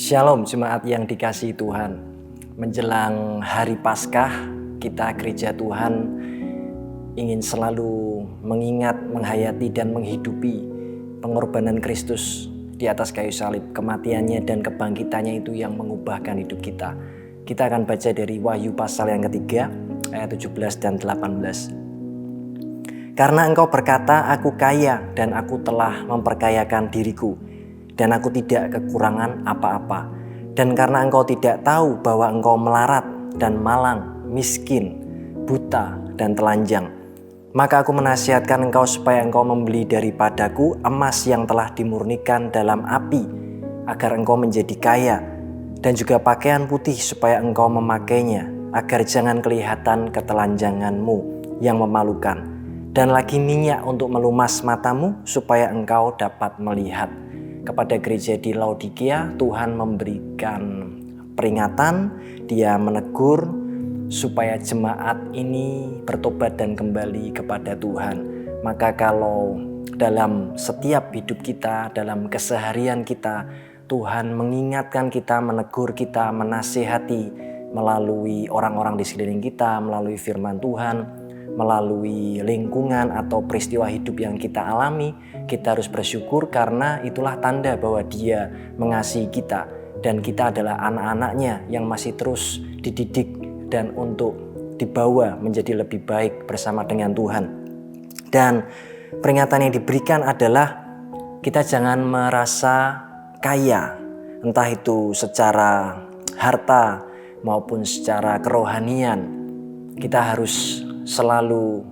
Shalom jemaat yang dikasihi Tuhan. Menjelang hari Paskah, kita gereja Tuhan ingin selalu mengingat, menghayati dan menghidupi pengorbanan Kristus di atas kayu salib, kematiannya dan kebangkitannya itu yang mengubahkan hidup kita. Kita akan baca dari Wahyu pasal yang ketiga, ayat 17 dan 18. Karena engkau berkata, aku kaya dan aku telah memperkayakan diriku, dan aku tidak kekurangan apa-apa. Dan karena engkau tidak tahu bahwa engkau melarat dan malang, miskin, buta dan telanjang, maka aku menasihatkan engkau supaya engkau membeli daripadaku emas yang telah dimurnikan dalam api, agar engkau menjadi kaya, dan juga pakaian putih supaya engkau memakainya, agar jangan kelihatan ketelanjanganmu yang memalukan, dan lagi minyak untuk melumas matamu supaya engkau dapat melihat. Kepada gereja di Laodikia, Tuhan memberikan peringatan, Dia menegur supaya jemaat ini bertobat dan kembali kepada Tuhan. Maka kalau dalam setiap hidup kita, dalam keseharian kita, Tuhan mengingatkan kita, menegur kita, menasihati melalui orang-orang di sekeliling kita, melalui firman Tuhan, melalui lingkungan atau peristiwa hidup yang kita alami, kita harus bersyukur karena itulah tanda bahwa Dia mengasihi kita dan kita adalah anak-anaknya yang masih terus dididik dan untuk dibawa menjadi lebih baik bersama dengan Tuhan. Dan peringatan yang diberikan adalah kita jangan merasa kaya, entah itu secara harta maupun secara kerohanian. Kita harus selalu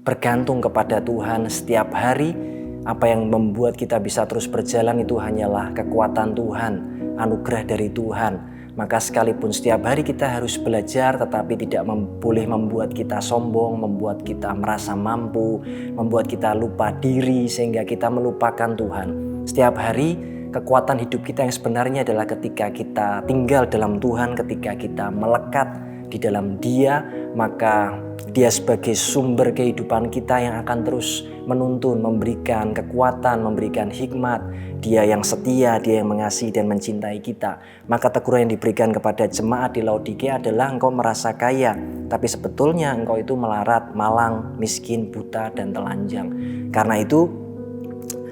bergantung kepada Tuhan setiap hari. Apa yang membuat kita bisa terus berjalan itu hanyalah kekuatan Tuhan, anugerah dari Tuhan. Maka sekalipun setiap hari kita harus belajar, tetapi tidak boleh membuat kita sombong, membuat kita merasa mampu, membuat kita lupa diri sehingga kita melupakan Tuhan. Setiap hari kekuatan hidup kita yang sebenarnya adalah ketika kita tinggal dalam Tuhan, ketika kita melekat di dalam Dia, maka Dia sebagai sumber kehidupan kita yang akan terus menuntun, memberikan kekuatan, memberikan hikmat. Dia yang setia, Dia yang mengasihi dan mencintai kita. Maka teguran yang diberikan kepada jemaat di Laodikia adalah engkau merasa kaya, tapi sebetulnya engkau itu melarat, malang, miskin, buta dan telanjang. Karena itu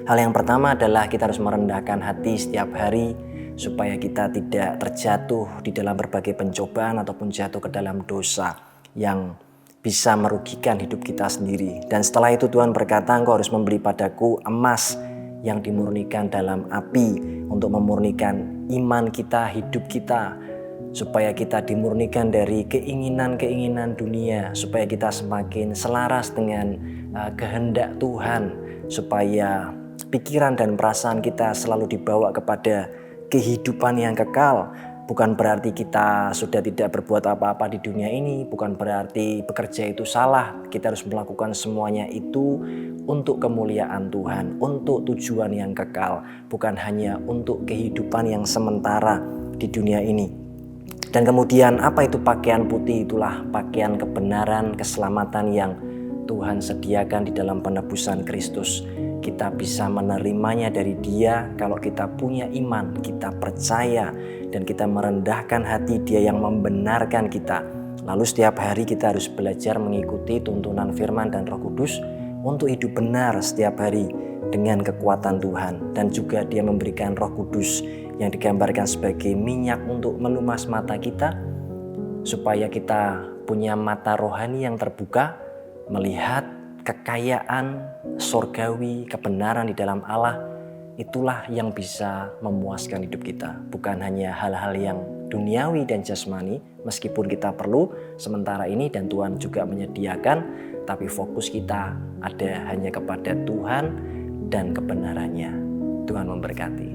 hal yang pertama adalah kita harus merendahkan hati setiap hari supaya kita tidak terjatuh di dalam berbagai pencobaan ataupun jatuh ke dalam dosa yang bisa merugikan hidup kita sendiri. Dan setelah itu Tuhan berkata, engkau harus membeli padaku emas yang dimurnikan dalam api untuk memurnikan iman kita, hidup kita, supaya kita dimurnikan dari keinginan-keinginan dunia, supaya kita semakin selaras dengan kehendak Tuhan, supaya pikiran dan perasaan kita selalu dibawa kepada kehidupan yang kekal. Bukan berarti kita sudah tidak berbuat apa-apa di dunia ini, bukan berarti bekerja itu salah. Kita harus melakukan semuanya itu untuk kemuliaan Tuhan, untuk tujuan yang kekal, bukan hanya untuk kehidupan yang sementara di dunia ini. Dan kemudian apa itu pakaian putih? Itulah pakaian kebenaran, keselamatan yang Tuhan sediakan di dalam penebusan Kristus. Kita bisa menerimanya dari Dia kalau kita punya iman, kita percaya dan kita merendahkan hati Dia yang membenarkan kita. Lalu setiap hari kita harus belajar mengikuti tuntunan firman dan Roh Kudus untuk hidup benar setiap hari dengan kekuatan Tuhan. Dan juga Dia memberikan Roh Kudus yang digambarkan sebagai minyak untuk melumas mata kita, supaya kita punya mata rohani yang terbuka, melihat kekayaan sorgawi, kebenaran di dalam Allah. Itulah yang bisa memuaskan hidup kita, bukan hanya hal-hal yang duniawi dan jasmani, meskipun kita perlu sementara ini dan Tuhan juga menyediakan, tapi fokus kita ada hanya kepada Tuhan dan kebenarannya. Tuhan memberkati.